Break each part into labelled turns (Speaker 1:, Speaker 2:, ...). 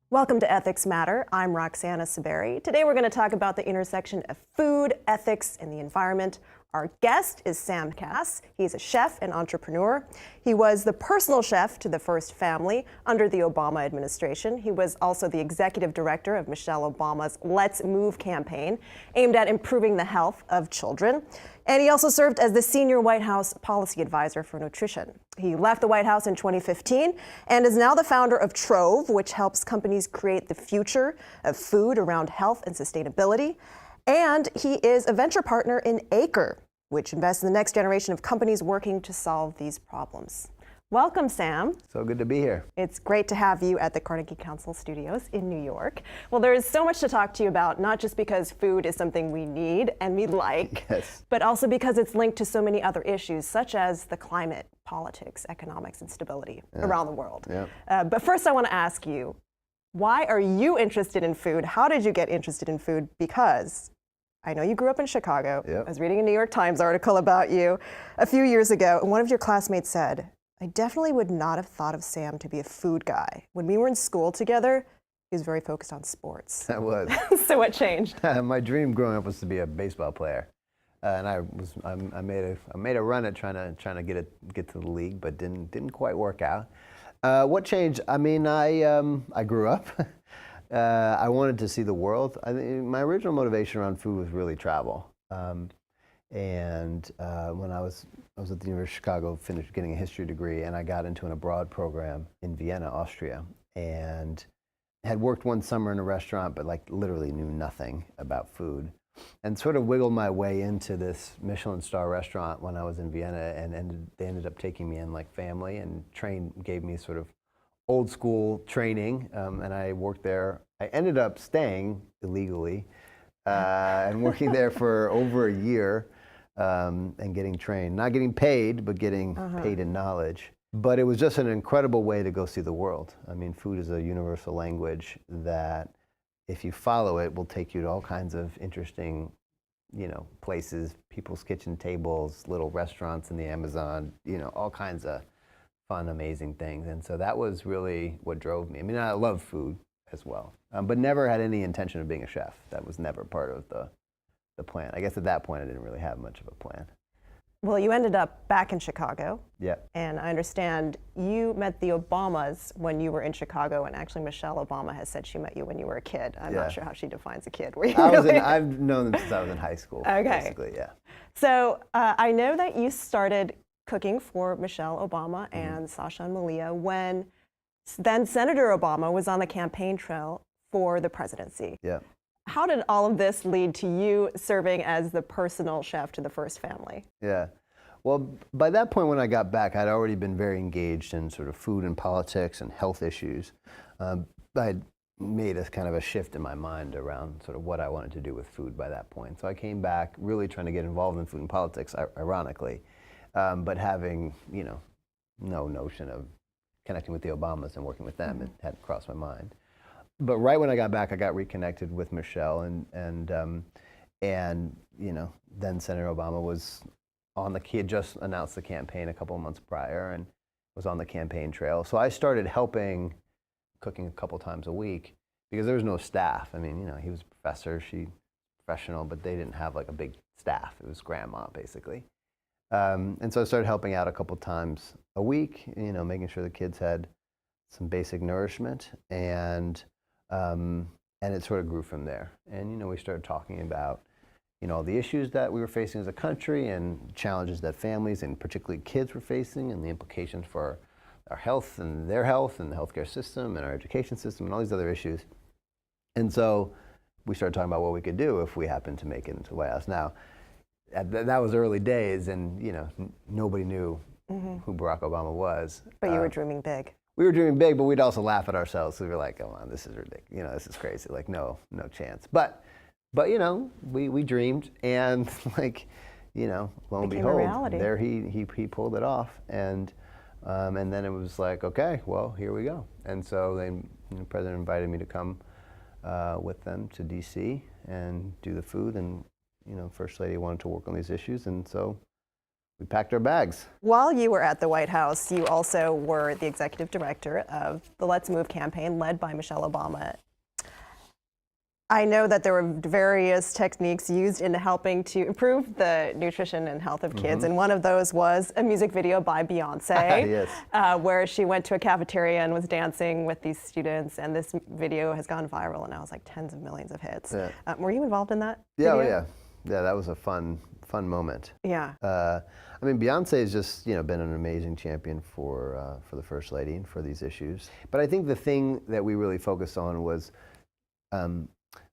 Speaker 1: Welcome to Ethics Matter. I'm Roxana Saberi. Today we're going to talk about the intersection of food, ethics, and the environment. Our guest is Sam Kass. He's a chef and entrepreneur. He was the personal chef to the first family under the Obama administration. He was also the executive director of Michelle Obama's Let's Move campaign, aimed at improving the health of children. And he also served as the senior White House policy advisor for nutrition. He left the White House in 2015 and is now the founder of Trove, which helps companies create the future of food around health and sustainability. And he is a venture partner in Acre, which invests in the next generation of companies working to solve these problems. Welcome, Sam.
Speaker 2: So good to be here.
Speaker 1: It's great to have you at the Carnegie Council Studios in New York. Well, there is so much to talk to you about, not just because food is something we need and we like,
Speaker 2: Yes.
Speaker 1: but also because it's linked to so many other issues, such as the climate, politics, economics, and stability around the world.
Speaker 2: Yeah.
Speaker 1: But first, I want to ask you, why are you interested in food? How did you get interested in food? Because I know you grew up in Chicago.
Speaker 2: Yep.
Speaker 1: I was reading a New York Times article about you a few years ago, and one of your classmates said, I definitely would not have thought of Sam to be a food guy. When we were in school together, he was very focused on sports.
Speaker 2: I was.
Speaker 1: So what changed?
Speaker 2: My dream growing up was to be a baseball player, and I made a run at trying to get to the league, but didn't quite work out. What changed? I mean, I grew up. I wanted to see the world. My original motivation around food was really travel. When I was at the University of Chicago, finished getting a history degree, and I got into an abroad program in Vienna, Austria, and had worked one summer in a restaurant, but like literally knew nothing about food, and sort of wiggled my way into this Michelin star restaurant when I was in Vienna, and they ended up taking me in like family and gave me sort of old school training, and I worked there. I ended up staying illegally and working there for over a year. And getting trained, not getting paid, but getting paid in knowledge. But it was just an incredible way to go see the world. I mean, food is a universal language that, if you follow it, will take you to all kinds of interesting, places, people's kitchen tables, little restaurants in the Amazon, all kinds of fun, amazing things. And so that was really what drove me. I mean, I love food as well, but never had any intention of being a chef. That was never part of the plan. I guess at that point I didn't really have much of a plan.
Speaker 1: Well, you ended up back in Chicago.
Speaker 2: Yeah.
Speaker 1: And I understand you met the Obamas when you were in Chicago, and actually Michelle Obama has said she met you when you were a kid. I'm not sure how she defines a kid. Were you
Speaker 2: I've known them since I was in high school.
Speaker 1: Okay.
Speaker 2: Basically, yeah.
Speaker 1: So I know that you started cooking for Michelle Obama and Sasha and Malia when then Senator Obama was on the campaign trail for the presidency.
Speaker 2: Yeah.
Speaker 1: How did all of this lead to you serving as the personal chef to the first family?
Speaker 2: Yeah. Well, by that point when I got back, I'd already been very engaged in sort of food and politics and health issues. I'd made a kind of a shift in my mind around sort of what I wanted to do with food by that point. So I came back really trying to get involved in food and politics, ironically, but having, no notion of connecting with the Obamas and working with them. It hadn't crossed my mind. But right when I got back, I got reconnected with Michelle, and then Senator Obama was he had just announced the campaign a couple of months prior and was on the campaign trail. So I started helping, cooking a couple times a week, because there was no staff. I mean, he was a professor, she professional, but they didn't have like a big staff. It was grandma, basically. And so I started helping out a couple times a week, making sure the kids had some basic nourishment, and it sort of grew from there. And we started talking about the issues that we were facing as a country and challenges that families and particularly kids were facing, and the implications for our health and their health and the healthcare system and our education system and all these other issues. And so we started talking about what we could do if we happened to make it into the White House. Now, that was early days, and nobody knew who Barack Obama was.
Speaker 1: But you were dreaming big.
Speaker 2: We were dreaming big, but we'd also laugh at ourselves. So we were like, "Come on, this is ridiculous. This is crazy. Like, no chance." But we dreamed, and lo and behold, there he pulled it off, and And then it was like, okay, well, here we go. And so the president invited me to come with them to D.C. and do the food. And First Lady wanted to work on these issues, and so we packed our bags.
Speaker 1: While you were at the White House, you also were the executive director of the Let's Move campaign led by Michelle Obama. I know that there were various techniques used in helping to improve the nutrition and health of kids, and one of those was a music video by Beyonce,
Speaker 2: Yes.
Speaker 1: where she went to a cafeteria and was dancing with these students, and this video has gone viral and now it's like tens of millions of hits.
Speaker 2: Yeah.
Speaker 1: Were you involved in that
Speaker 2: Yeah,
Speaker 1: video?
Speaker 2: yeah, that was a fun moment.
Speaker 1: Yeah.
Speaker 2: I mean, Beyonce has just been an amazing champion for the First Lady and for these issues. But I think the thing that we really focused on was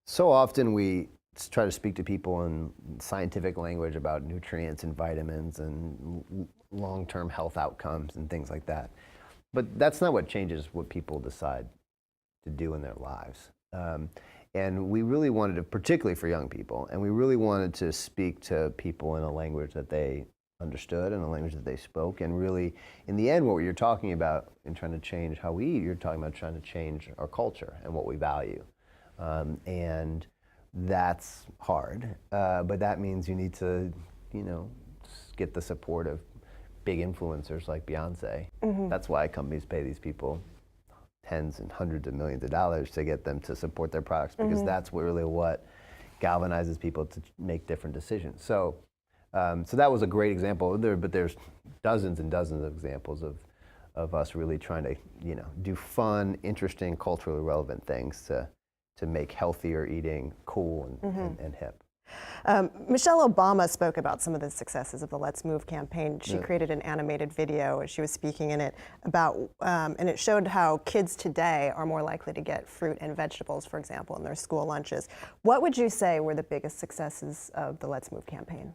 Speaker 2: so often we try to speak to people in scientific language about nutrients and vitamins and long-term health outcomes and things like that. But that's not what changes what people decide to do in their lives. And we really wanted to, particularly for young people, and we really wanted to speak to people in a language that they understood and a language that they spoke. And really, in the end, what you're talking about in trying to change how we eat, you're talking about trying to change our culture and what we value. And that's hard, but that means you need to, get the support of big influencers like Beyonce. That's why companies pay these people tens and hundreds of millions of dollars to get them to support their products, because that's really what galvanizes people to make different decisions. So, so that was a great example. But there's dozens and dozens of examples of us really trying to, do fun, interesting, culturally relevant things to make healthier eating cool and hip.
Speaker 1: Michelle Obama spoke about some of the successes of the Let's Move campaign. She created an animated video as she was speaking in it about, and it showed how kids today are more likely to get fruit and vegetables, for example, in their school lunches. What would you say were the biggest successes of the Let's Move campaign?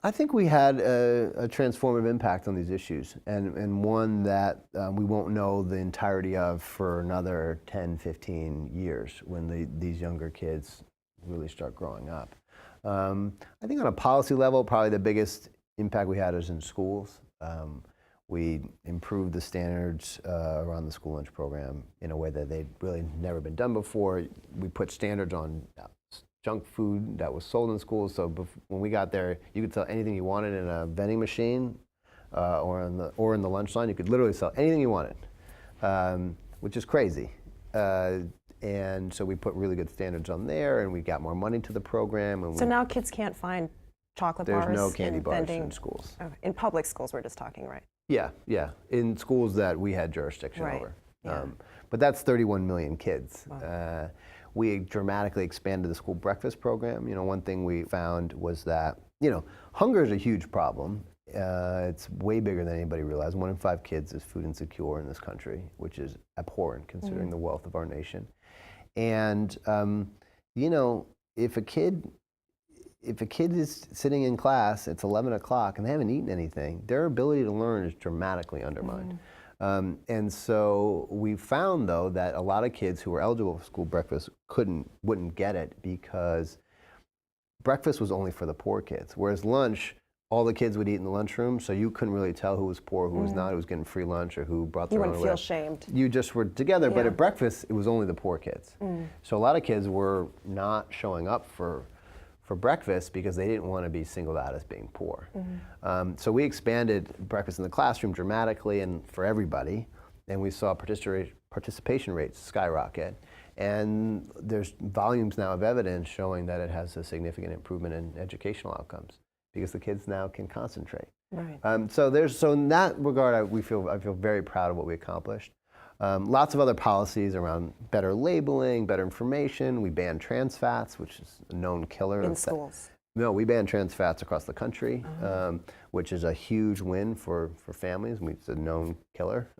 Speaker 2: I think we had a transformative impact on these issues, and one that we won't know the entirety of for another 10, 15 years when these younger kids really start growing up. I think on a policy level, probably the biggest impact we had is in schools. We improved the standards around the school lunch program in a way that they'd really never been done before. We put standards on junk food that was sold in schools. So when we got there, you could sell anything you wanted in a vending machine or in the lunch line. You could literally sell anything you wanted, which is crazy. And so we put really good standards on there, and we got more money to the program. And
Speaker 1: so now kids can't find chocolate bars.
Speaker 2: There's no candy bars
Speaker 1: vending
Speaker 2: in schools.
Speaker 1: Oh, in public schools, we're just talking, right?
Speaker 2: Yeah, in schools that we had jurisdiction over.
Speaker 1: Yeah.
Speaker 2: But that's 31 million kids.
Speaker 1: Wow.
Speaker 2: We dramatically expanded the school breakfast program. One thing we found was that, hunger is a huge problem. It's way bigger than anybody realized. 1 in 5 kids is food insecure in this country, which is abhorrent considering the wealth of our nation. And, if a kid is sitting in class, it's 11 o'clock, and they haven't eaten anything, their ability to learn is dramatically undermined. And so we found, though, that a lot of kids who were eligible for school breakfast wouldn't get it because breakfast was only for the poor kids, whereas lunch, all the kids would eat in the lunchroom, so you couldn't really tell who was poor, who was not, who was getting free lunch, or who brought their own.
Speaker 1: You wouldn't feel shamed.
Speaker 2: You just were together, but at breakfast, it was only the poor kids. So a lot of kids were not showing up for breakfast because they didn't want to be singled out as being poor. So we expanded breakfast in the classroom dramatically and for everybody, and we saw participation rates skyrocket. And there's volumes now of evidence showing that it has a significant improvement in educational outcomes because the kids now can concentrate.
Speaker 1: Right.
Speaker 2: So in that regard, I feel very proud of what we accomplished. Lots of other policies around better labeling, better information. We banned trans fats, which is a known killer.
Speaker 1: In schools?
Speaker 2: No, we banned trans fats across the country, which is a huge win for families. It's a known killer.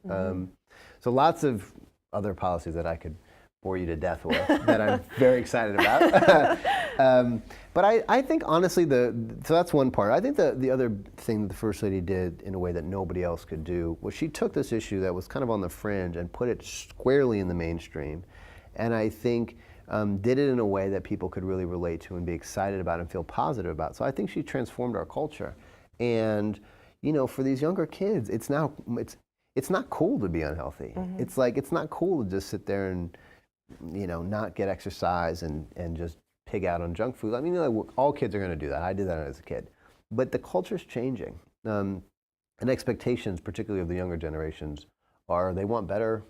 Speaker 2: So lots of other policies that I could bore you to death with that I'm very excited about. But I think honestly, so that's one part. I think the other thing that the First Lady did in a way that nobody else could do was she took this issue that was kind of on the fringe and put it squarely in the mainstream. And I think did it in a way that people could really relate to and be excited about and feel positive about. So I think she transformed our culture. And for these younger kids, it's not cool to be unhealthy. It's like, it's not cool to just sit there and, not get exercise and just pig out on junk food. I mean, all kids are going to do that. I did that as a kid. But the culture's changing. And expectations, particularly of the younger generations, are they want better,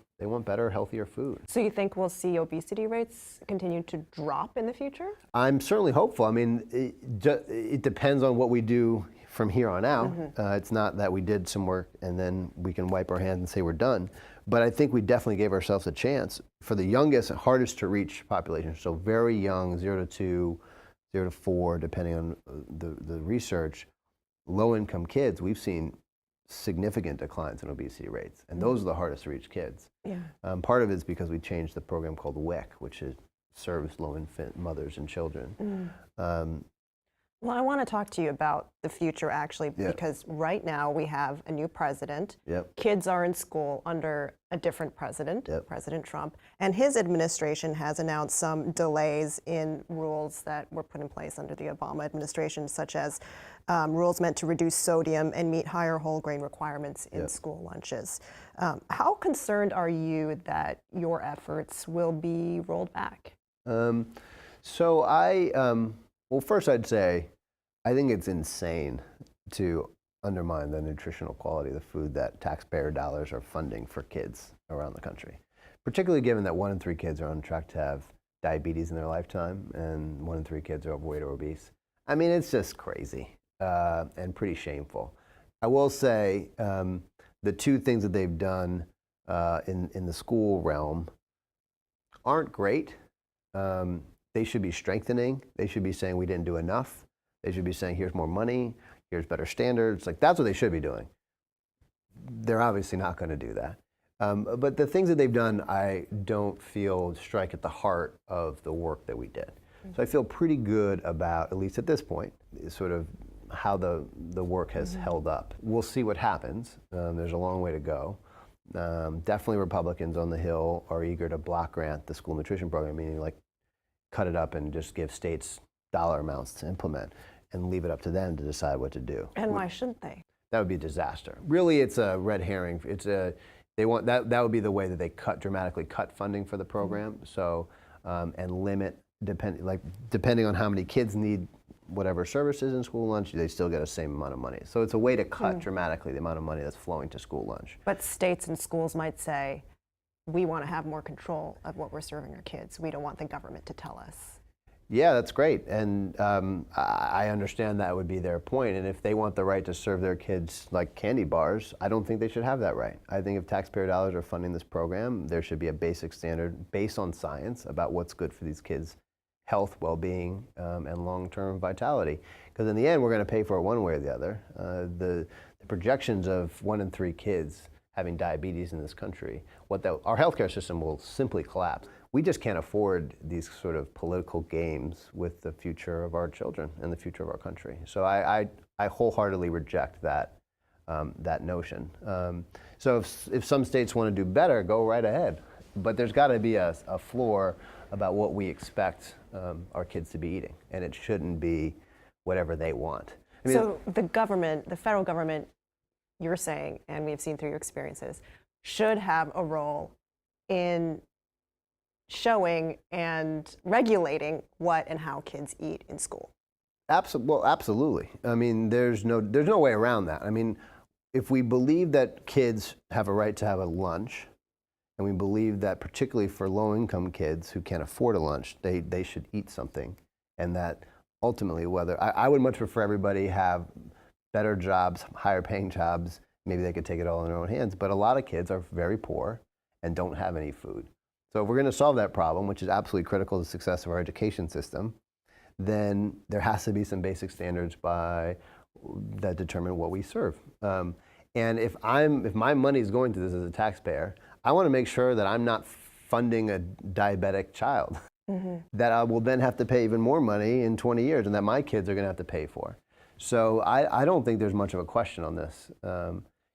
Speaker 2: healthier food.
Speaker 1: So you think we'll see obesity rates continue to drop in the future?
Speaker 2: I'm certainly hopeful. I mean, it depends on what we do from here on out. It's not that we did some work and then we can wipe our hands and say we're done. But I think we definitely gave ourselves a chance. For the youngest, hardest to reach population, so very young, 0 to 2, 0 to 4, depending on the research, low-income kids, we've seen significant declines in obesity rates. And those are the hardest to reach kids.
Speaker 1: Yeah.
Speaker 2: Part of it is because we changed the program called WIC, which serves low-infant mothers and children.
Speaker 1: Well, I want to talk to you about the future, actually, because right now we have a new president. Kids are in school under a different president, President Trump, and his administration has announced some delays in rules that were put in place under the Obama administration, such as rules meant to reduce sodium and meet higher whole grain requirements in school lunches. How concerned are you that your efforts will be rolled back?
Speaker 2: Well, first I'd say, I think it's insane to undermine the nutritional quality of the food that taxpayer dollars are funding for kids around the country, particularly given that 1 in 3 kids are on track to have diabetes in their lifetime and 1 in 3 kids are overweight or obese. I mean, it's just crazy and pretty shameful. I will say the 2 things that they've done in the school realm aren't great. They should be strengthening. They should be saying we didn't do enough. They should be saying here's more money, here's better standards. Like, that's what they should be doing. They're obviously not going to do that. But the things that they've done, I don't feel strike at the heart of the work that we did. So I feel pretty good about, at least at this point, sort of how the work has held up. We'll see what happens. There's a long way to go. Definitely Republicans on the Hill are eager to block grant the school nutrition program, meaning like cut it up and just give states dollar amounts to implement and leave it up to them to decide what to do.
Speaker 1: And why shouldn't they?
Speaker 2: That would be a disaster. Really, it's a red herring. They want that would be the way that they dramatically cut funding for the program. So and limit depending on how many kids need whatever services in school lunch, they still get the same amount of money. So it's a way to cut dramatically the amount of money that's flowing to school lunch.
Speaker 1: But states and schools might say, we want to have more control of what we're serving our kids. We don't want the government to tell us.
Speaker 2: Yeah, that's great. And I understand that would be their point. And if they want the right to serve their kids like candy bars, I don't think they should have that right. I think if taxpayer dollars are funding this program, there should be a basic standard based on science about what's good for these kids' health, well-being, and long-term vitality. Because in the end, we're going to pay for it one way or the other. The projections of 1 in 3 kids having diabetes in this country, our healthcare system will simply collapse. We just can't afford these sort of political games with the future of our children and the future of our country. So I wholeheartedly reject that notion. So if some states want to do better, go right ahead. But there's got to be a floor about what we expect our kids to be eating, and it shouldn't be whatever they want. I mean,
Speaker 1: so the government, the federal government, you're saying, and we've seen through your experiences, should have a role in showing and regulating what and how kids eat in school.
Speaker 2: Well, absolutely. I mean, there's no way around that. I mean, if we believe that kids have a right to have a lunch, and we believe that particularly for low-income kids who can't afford a lunch, they should eat something, and that ultimately, I would much prefer everybody have better jobs, higher paying jobs. Maybe they could take it all in their own hands. But a lot of kids are very poor and don't have any food. So if we're going to solve that problem, which is absolutely critical to the success of our education system, then there has to be some basic standards that determine what we serve. And if my money is going to this as a taxpayer, I want to make sure that I'm not funding a diabetic child that I will then have to pay even more money in 20 years and that my kids are going to have to pay for. So I don't think there's much of a question on this.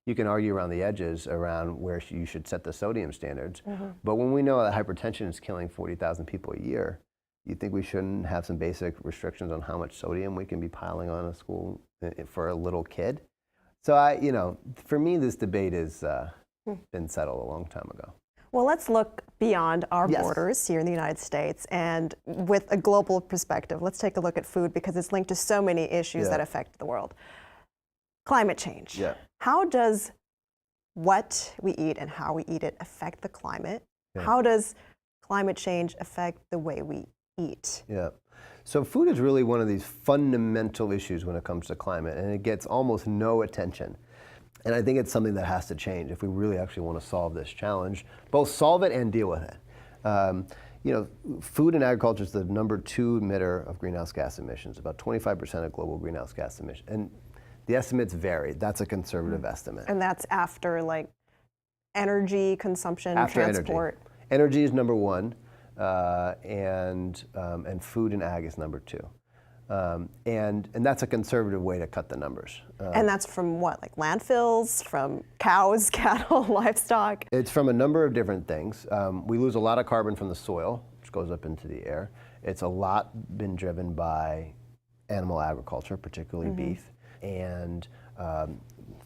Speaker 2: You can argue around the edges around where you should set the sodium standards. But when we know that hypertension is killing 40,000 people a year, you think we shouldn't have some basic restrictions on how much sodium we can be piling on a school for a little kid? So for me, this debate has been settled a long time ago.
Speaker 1: Well, let's look beyond our
Speaker 2: Yes.
Speaker 1: borders here in the United States, and with a global perspective, let's take a look at food because it's linked to so many issues that affect the world. Climate change.
Speaker 2: Yeah.
Speaker 1: How does what we eat and how we eat it affect the climate?
Speaker 2: Yeah.
Speaker 1: How does climate change affect the way we eat?
Speaker 2: Yeah. So food is really one of these fundamental issues when it comes to climate, and it gets almost no attention. And I think it's something that has to change if we really actually want to solve this challenge, both solve it and deal with it. Food and agriculture is the number 2 emitter of greenhouse gas emissions, about 25% of global greenhouse gas emissions. And the estimates vary. That's a conservative estimate.
Speaker 1: And that's after like energy consumption, transport.
Speaker 2: Energy is number 1, and food and ag is number 2. And that's a conservative way to cut the numbers.
Speaker 1: And that's from what, like landfills, from cows, cattle, livestock?
Speaker 2: It's from a number of different things. We lose a lot of carbon from the soil, which goes up into the air. It's a lot been driven by animal agriculture, particularly beef, and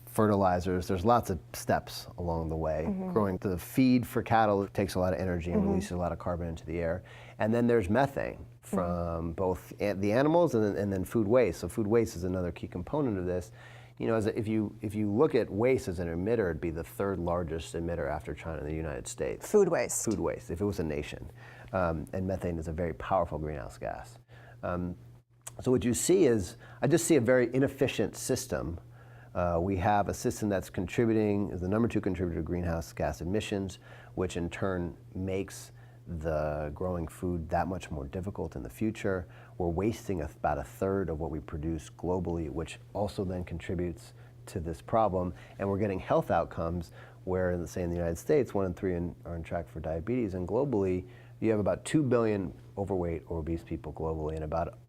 Speaker 2: fertilizers. There's lots of steps along the way. Growing the feed for cattle takes a lot of energy and releases a lot of carbon into the air. And then there's methane from both the animals and then food waste. So food waste is another key component of this. If you look at waste as an emitter, it'd be the 3rd largest emitter after China and the United States.
Speaker 1: Food waste.
Speaker 2: Food waste, if it was a nation. And methane is a very powerful greenhouse gas. So what you see is, I just see a very inefficient system. We have a system that's is the number 2 contributor to greenhouse gas emissions, which in turn makes the growing food that much more difficult in the future. We're wasting about 1/3 of what we produce globally, which also then contributes to this problem. And we're getting health outcomes where, say in the United States, 1 in 3 are on track for diabetes, and globally, you have about 2 billion overweight or obese people globally, and about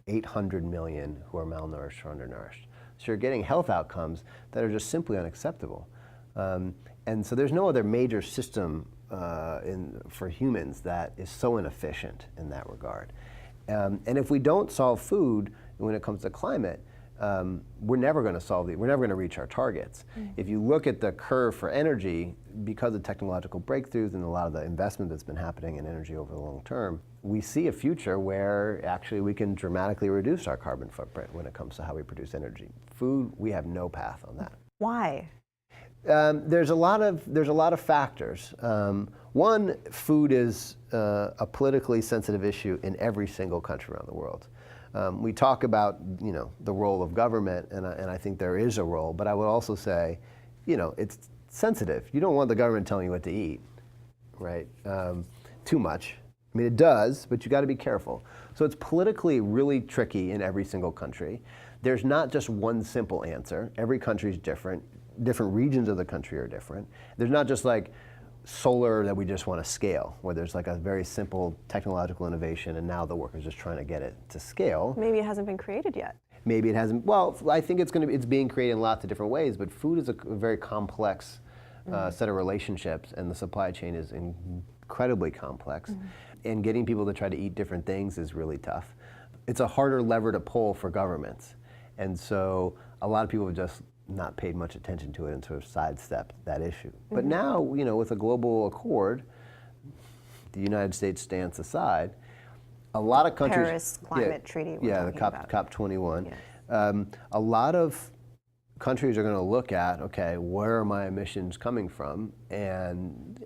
Speaker 2: 800 million who are malnourished or undernourished. So you're getting health outcomes that are just simply unacceptable. And so there's no other major system for humans that is so inefficient in that regard. And if we don't solve food when it comes to climate, we're never going to reach our targets. If you look at the curve for energy, because of technological breakthroughs and a lot of the investment that's been happening in energy over the long term, we see a future where actually we can dramatically reduce our carbon footprint when it comes to how we produce energy. Food, we have no path on that.
Speaker 1: Why?
Speaker 2: There's a lot of factors. One, food is a politically sensitive issue in every single country around the world. We talk about the role of government, and I think there is a role, but I would also say, it's sensitive. You don't want the government telling you what to eat, right? Too much. I mean, it does, but you got to be careful. So it's politically really tricky in every single country. There's not just one simple answer. Every country is different. Different regions of the country are different. There's not just like solar that we just want to scale, where there's like a very simple technological innovation and now the workers just trying to get it to scale.
Speaker 1: Maybe it hasn't been created yet.
Speaker 2: Maybe it hasn't. Well, I think it's being created in lots of different ways, but food is a very complex set of relationships, and the supply chain is incredibly complex. And getting people to try to eat different things is really tough. It's a harder lever to pull for governments. And so a lot of people have just not paid much attention to it and sort of sidestepped that issue. But now, with a global accord, the United States stance aside, a lot of countries—
Speaker 1: Paris Climate Treaty.
Speaker 2: Yeah, the COP21. Yes. A lot of countries are going to look at, okay, where are my emissions coming from? And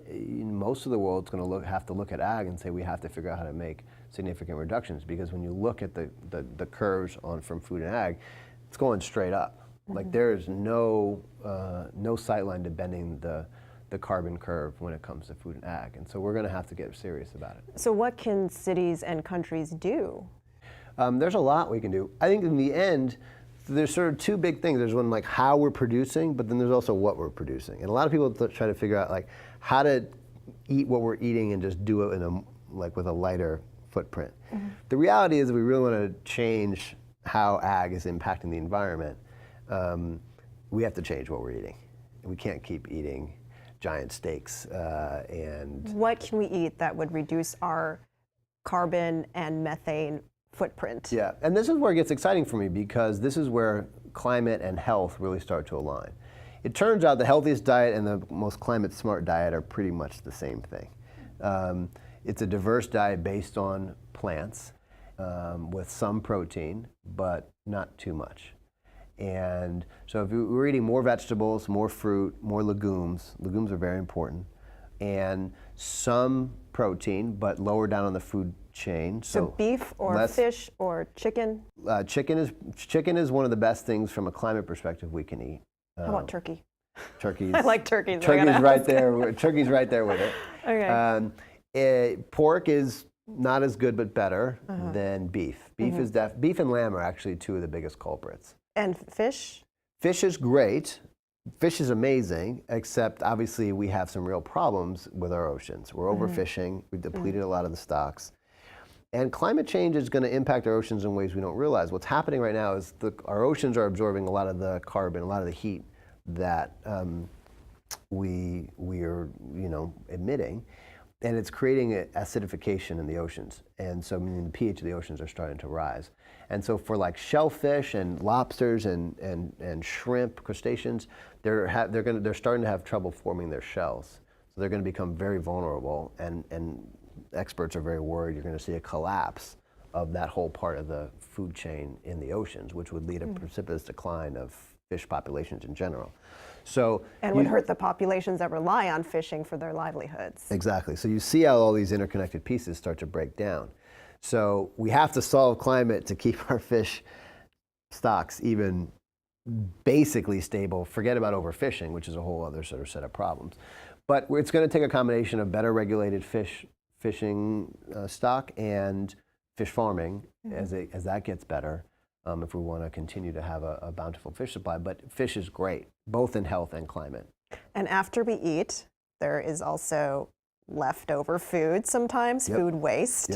Speaker 2: most of the world's going to have to look at ag and say we have to figure out how to make significant reductions, because when you look at the curves from food and ag, it's going straight up. Like there is no sightline to bending the carbon curve when it comes to food and ag, and so we're going to have to get serious about it.
Speaker 1: So what can cities and countries do?
Speaker 2: There's a lot we can do. I think in the end, there's sort of 2 big things. There's one like how we're producing, but then there's also what we're producing. And a lot of people try to figure out like how to eat what we're eating and just do it with a lighter footprint. The reality is, if we really want to change how ag is impacting the environment, we have to change what we're eating. We can't keep eating giant steaks and...
Speaker 1: What can we eat that would reduce our carbon and methane footprint?
Speaker 2: Yeah, and this is where it gets exciting for me, because this is where climate and health really start to align. It turns out the healthiest diet and the most climate smart diet are pretty much the same thing. It's a diverse diet based on plants with some protein, but not too much. And so if we're eating more vegetables, more fruit, more legumes are very important, and some protein, but lower down on the food chain.
Speaker 1: So beef or fish or chicken?
Speaker 2: Chicken is one of the best things from a climate perspective we can eat.
Speaker 1: How about turkey?
Speaker 2: Turkey's,
Speaker 1: I like turkeys.
Speaker 2: Turkey's right there. Turkey's right there with it.
Speaker 1: Okay.
Speaker 2: Pork is not as good, but better than beef. Beef and lamb are actually two of the biggest culprits.
Speaker 1: And fish?
Speaker 2: Fish is great. Fish is amazing, except obviously we have some real problems with our oceans. We're overfishing. We've depleted a lot of the stocks. And climate change is going to impact our oceans in ways we don't realize. What's happening right now is our oceans are absorbing a lot of the carbon, a lot of the heat that we are emitting, and it's creating acidification in the oceans. And so the pH of the oceans are starting to rise. And so for like shellfish and lobsters and shrimp, crustaceans, they're starting to have trouble forming their shells. So they're going to become very vulnerable, and experts are very worried you're going to see a collapse of that whole part of the food chain in the oceans, which would lead a precipitous decline of fish populations in general. So
Speaker 1: would hurt the populations that rely on fishing for their livelihoods.
Speaker 2: Exactly. So you see how all these interconnected pieces start to break down. So we have to solve climate to keep our fish stocks even basically stable. Forget about overfishing, which is a whole other sort of set of problems. But it's going to take a combination of better regulated fishing stock and fish farming as that gets better. If we want to continue to have a bountiful fish supply. But fish is great, both in health and climate.
Speaker 1: And after we eat, there is also leftover food sometimes, food waste.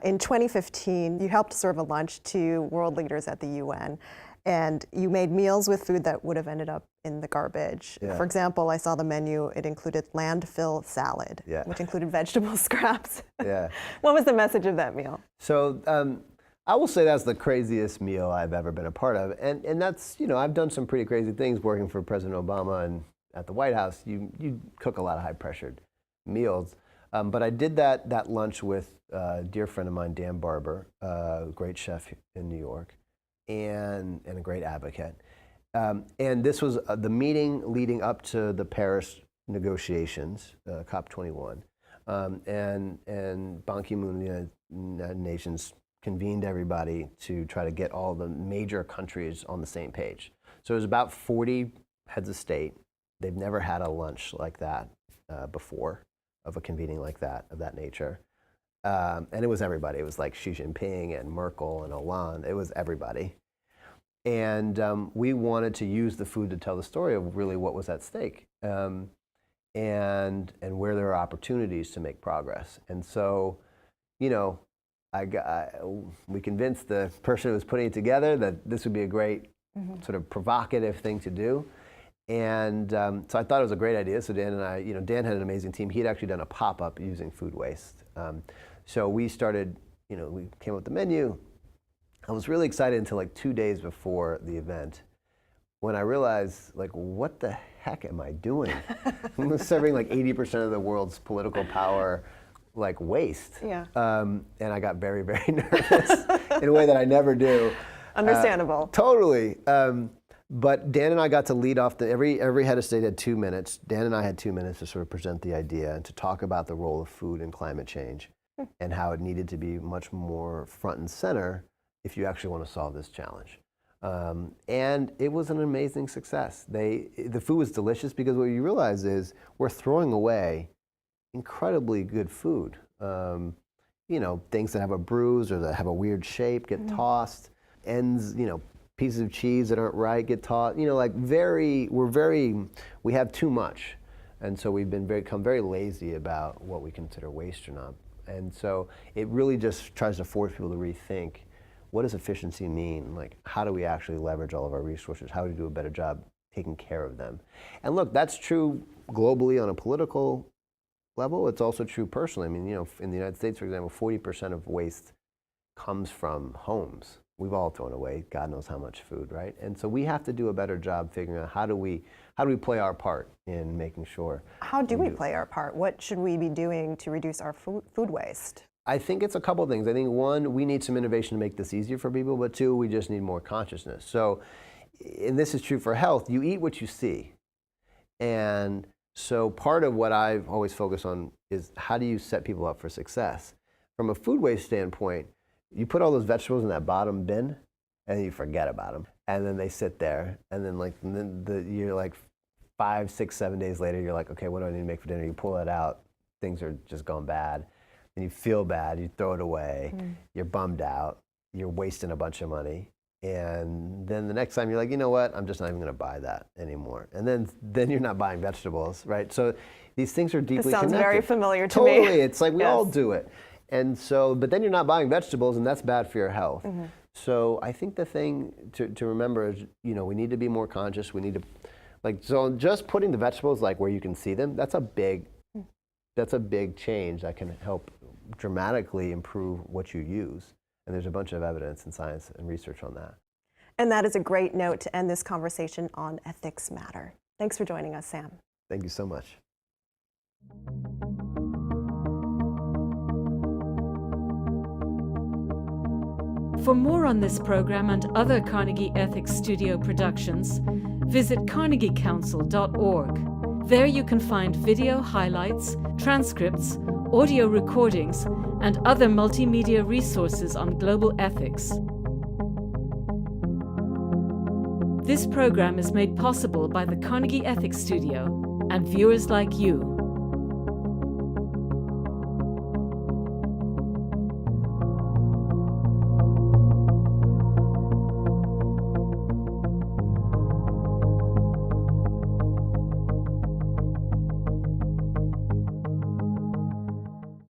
Speaker 1: In 2015, you helped serve a lunch to world leaders at the UN, and you made meals with food that would have ended up in the garbage. For example, I saw the menu, it included landfill salad, which included vegetable scraps. What was the message of that meal?
Speaker 2: So, I will say that's the craziest meal I've ever been a part of. And that's, I've done some pretty crazy things working for President Obama and at the White House. You cook a lot of high-pressured meals. But I did that lunch with a dear friend of mine, Dan Barber, a great chef in New York, and a great advocate. And this was the meeting leading up to the Paris negotiations, COP21. And Ban Ki-moon, the United Nations, convened everybody to try to get all the major countries on the same page. So it was about 40 heads of state. They've never had a lunch like that before, of a convening like that, of that nature. And it was everybody. It was like Xi Jinping and Merkel and Hollande. It was everybody. And we wanted to use the food to tell the story of really what was at stake and where there are opportunities to make progress. And so, we convinced the person who was putting it together that this would be a great sort of provocative thing to do. And so I thought it was a great idea. So Dan and I, Dan had an amazing team. He had actually done a pop-up using food waste. So we started, we came up with the menu. I was really excited until like 2 days before the event when I realized, what the heck am I doing? I'm serving like 80% of the world's political power waste. And I got very, very nervous in a way that I never do.
Speaker 1: Understandable.
Speaker 2: Totally. But Dan and I got to lead off every head of state had 2 minutes. Dan and I had 2 minutes to sort of present the idea and to talk about the role of food in climate change and how it needed to be much more front and center if you actually want to solve this challenge. And it was an amazing success. The food was delicious because what you realize is we're throwing away incredibly good food. Things that have a bruise or that have a weird shape get tossed. Ends, pieces of cheese that aren't right get tossed. We have too much. And so we've become very lazy about what we consider waste or not. And so it really just tries to force people to rethink, what does efficiency mean? How do we actually leverage all of our resources? How do we do a better job taking care of them? And look, that's true globally on a political level. It's also true personally. In the United States, for example, 40% of waste comes from homes. We've all thrown away God knows how much food, right? And so we have to do a better job figuring out how do we play our part in making sure.
Speaker 1: How do we play our part? What should we be doing to reduce our food waste?
Speaker 2: I think it's a couple of things. I think one, we need some innovation to make this easier for people, but two, we just need more consciousness. So, and this is true for health, you eat what you see. And so part of what I've always focused on is how do you set people up for success? From a food waste standpoint, you put all those vegetables in that bottom bin and you forget about them. And then they sit there and then you're like 5, 6, 7 days later, you're like, okay, what do I need to make for dinner? You pull it out, things are just going bad. And you feel bad, you throw it away, you're bummed out, you're wasting a bunch of money. And then the next time you're like, you know what, I'm just not even gonna buy that anymore. And then you're not buying vegetables, right? So these things are deeply connected.
Speaker 1: This sounds very familiar to
Speaker 2: me.
Speaker 1: me.
Speaker 2: It's like we all do it. And so, but then you're not buying vegetables and that's bad for your health. So I think the thing to remember is, we need to be more conscious. We need to, so just putting the vegetables where you can see them, that's a big change that can help dramatically improve what you use. And there's a bunch of evidence and science and research on that.
Speaker 1: And that is a great note to end this conversation on Ethics Matter. Thanks for joining us, Sam.
Speaker 2: Thank you so much.
Speaker 3: For more on this program and other Carnegie Ethics Studio productions, visit carnegiecouncil.org. There you can find video highlights, transcripts, audio recordings, and other multimedia resources on global ethics. This program is made possible by the Carnegie Ethics Studio and viewers like you.